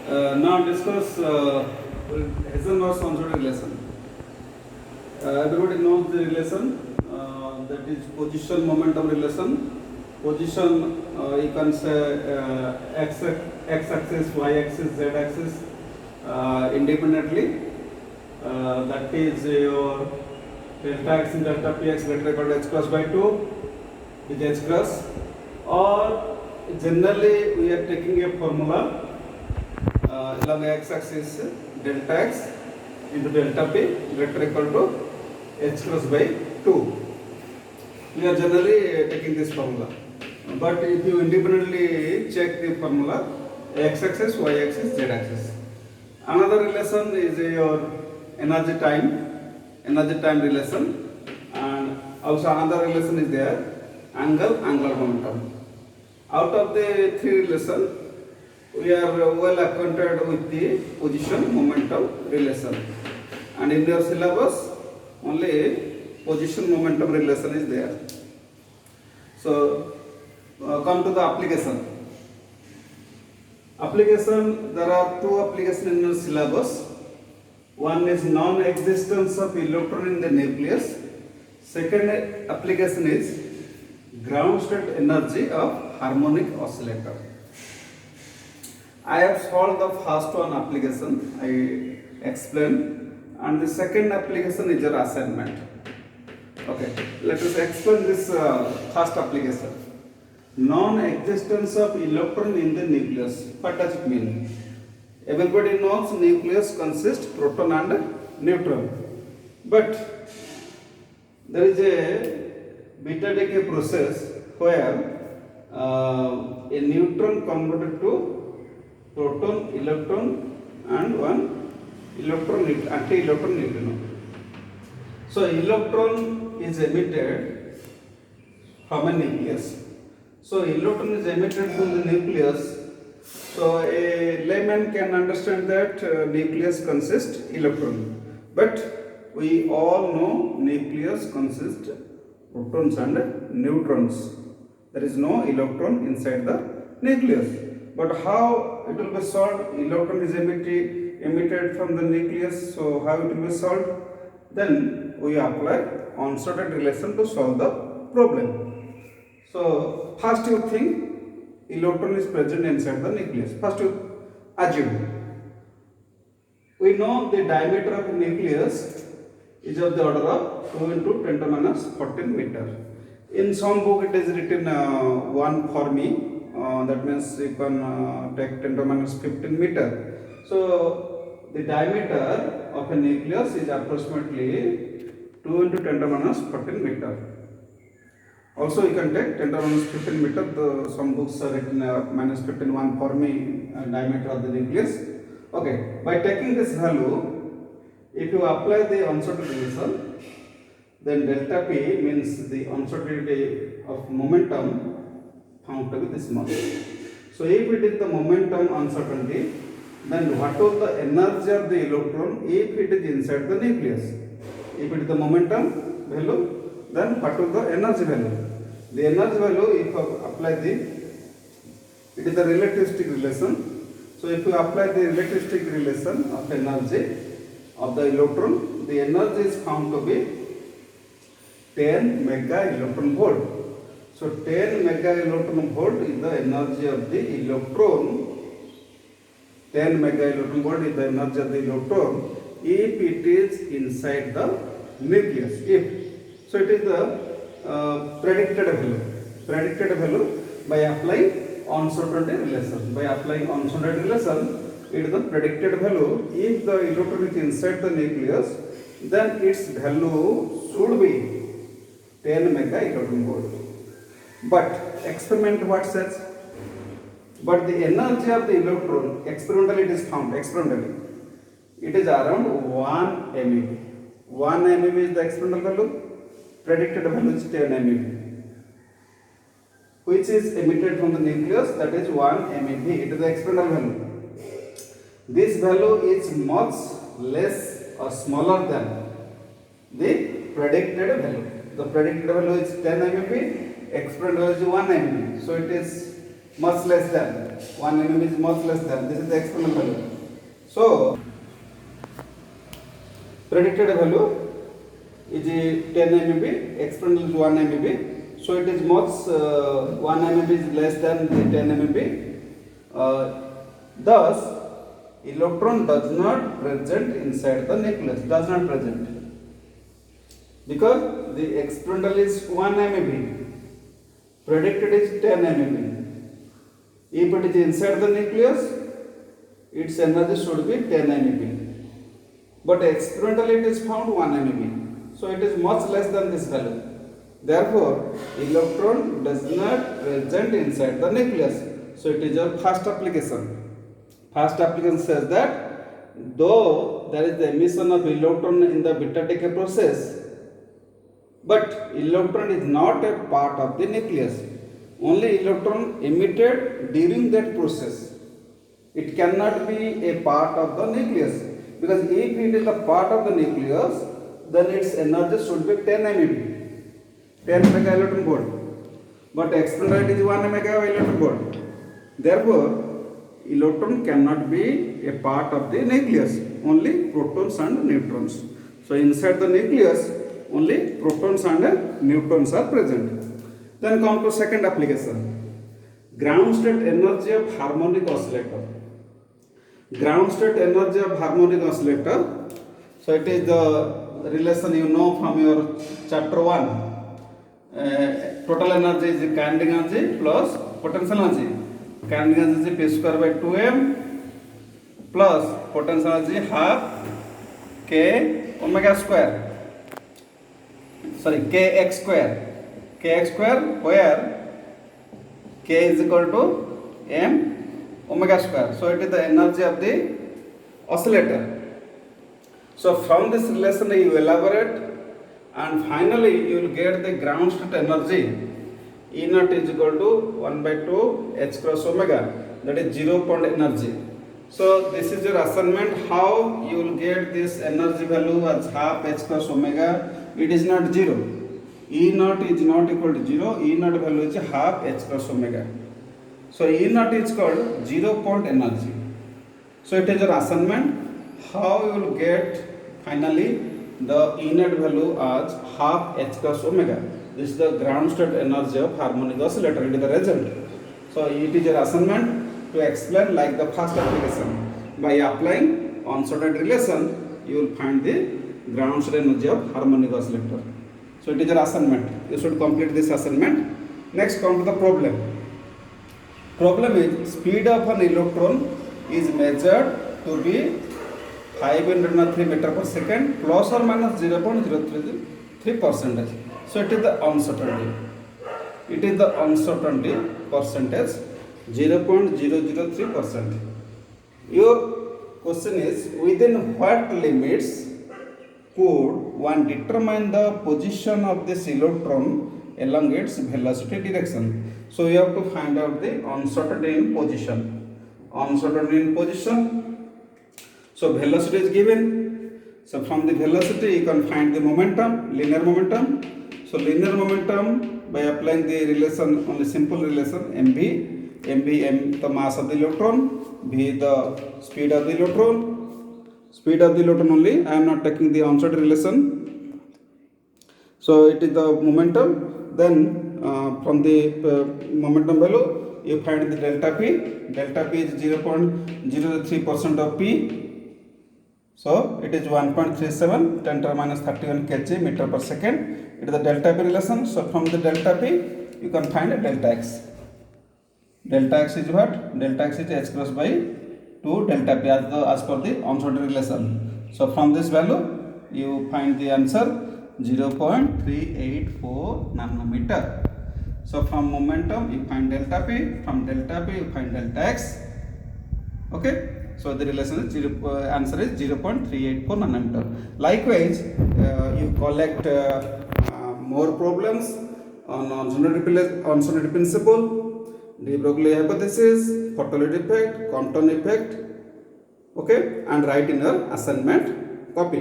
Now discuss Heisenberg-Onslow relation. Everybody knows the relation, that is position momentum relation. Position, you can say x axis, y axis, z axis independently. That is your delta x and delta px greater equal to h cross by 2 with h cross, or generally we are taking a formula along x axis delta x into delta p greater equal to h cross by 2. We are generally taking this formula, but if you independently check the formula x axis, y axis, z axis. Another relation is your energy time relation, and also another relation is there angular momentum. Out of the three relations, we are well acquainted with the position momentum relation, and in your syllabus only position momentum relation is there. So come to the application. There are two applications in your syllabus. One is non-existence of electron in the nucleus. Second application is ground state energy of harmonic oscillator. I have solved the first one application, I explained, and the second application is your assignment. Okay, let us explain this first application. Non-existence of electron in the nucleus. What does it mean? Everybody knows nucleus consists proton and neutron, but there is a beta decay process where a neutron converted to proton, electron, and one electron anti-electron neutrino. So electron is emitted from a nucleus. So electron is emitted from the nucleus. So a layman can understand that nucleus consists electron, but we all know nucleus consists protons and neutrons. There is no electron inside the nucleus. But how it will be solved? Electron is emitted from the nucleus. So how it will be solved? Then we apply Onslow relation to solve the problem. So first you think electron is present inside the nucleus. First you assume. We know the diameter of the nucleus is of the order of 2 into 10 to the minus 14 meter. In some book it is written 1 Fermi. That means you can take 10 to the minus 15 meter. So the diameter of a nucleus is approximately 2 into 10 to the minus 14 meter. Also you can take 10 to the minus 15 meter. Some books are written minus 15 1 Fermi diameter of the nucleus. Okay, by taking this value, if you apply the uncertainty relation, then delta P means the uncertainty of momentum found to be this much. So if it is the momentum uncertainty, then what is the energy of the electron if it is inside the nucleus? If it is the momentum value, then what is the energy value? The energy value, if you apply it is the relativistic relation. So if you apply the relativistic relation of energy of the electron, the energy is found to be 10 mega electron volt. So 10 mega electron volt is the energy of the electron. 10 mega electron volt is the energy of the electron if it is inside the nucleus. If so, it is the predicted value by applying uncertainty relation. By applying uncertainty relation, it is the predicted value. If the electron is inside the nucleus, then its value should be 10 mega electron volt. But experiment what says? But the energy of the electron, experimentally it is found, it is around 1 MeV. 1 MeV is the experimental value, predicted value is 10 MeV, which is emitted from the nucleus, that is 1 MeV. It is the experimental value. This value is much less or smaller than the predicted value. The predicted value is 10 MeV, experimental value is 1 MeV. So it is much less than 1 mm is much less than, this is the experimental value. So predicted value is 10 mm, experimental is 1 mm, so it is much 1 mm is less than the 10 mm. Thus electron does not present inside the nucleus, does not present, because the experimental is 1 mm, predicted is 10 mm. If it is inside the nucleus, its energy should be 10 MeV, but experimentally it is found 1 MeV, so it is much less than this value. Therefore, electron does not present inside the nucleus. So it is a first application. First application says that though there is the emission of electron in the beta decay process, but electron is not a part of the nucleus. Only electron emitted during that process. It cannot be a part of the nucleus, because if it is a part of the nucleus, then its energy should be 10 MeV, 10 mega electron volt. But experimental is 1 mega electron volt. Therefore, electron cannot be a part of the nucleus. Only protons and neutrons. So inside the nucleus, only protons and neutrons are present. Then come to second application. Ground state energy of harmonic oscillator. Ground state energy of harmonic oscillator. So it is the relation you know from your chapter 1. Total energy is kinetic energy plus potential energy. Kinetic energy is P square by 2m plus potential energy half k omega square. Sorry, kx square. Kx square, where k is equal to m omega square. So it is the energy of the oscillator. So from this relation you elaborate, and finally you will get the ground state energy. E naught is equal to 1 by 2 h cross omega, that is 0 point energy. So this is your assignment, how you will get this energy value as half h cross omega. It is not 0. E naught is not equal to 0. E naught value is half h cross omega. So E naught is called 0 point energy. So it is your assignment, how you will get finally the E naught value as half h cross omega. This is the ground state energy of harmonic oscillator. It is the result. So it is your assignment to explain like the first application. By applying unsorted relation, you will find the ground state energy of harmonic oscillator. So it is your assignment. You should complete this assignment. Next, come to the problem. Problem is speed of an electron is measured to be 503 meter per second plus or minus 0.033%. So it is the uncertainty. It is the uncertainty percentage 0.003%. Your question is, within what limits could one determine the position of this electron along its velocity direction? So you have to find out the uncertainty in position. Uncertainty in position. So velocity is given. So from the velocity you can find the momentum, linear momentum. So linear momentum, by applying the relation, only simple relation, mv, the mass of the electron, v the speed of the electron. Speed of the electron only, I am not taking the uncertain relation. So it is the momentum. Then from the momentum value you find the delta p. Delta p is 0.03% of p. So it is 1.37 10 to the minus 31 kg meter per second. It is the delta p relation. So from the delta p you can find a delta x. Delta x is what? Delta x is h cross by 2 delta p as per the uncertain relation. So from this value you find the answer 0.384 nanometer. So from momentum you find delta p, from delta p you find delta x. Okay. So the relation is answer is 0.384 nanometer. Likewise, you collect more problems on uncertainty principle, de Broglie hypothesis, Bartlett effect, Compton effect. Okay, and write in your assignment copy.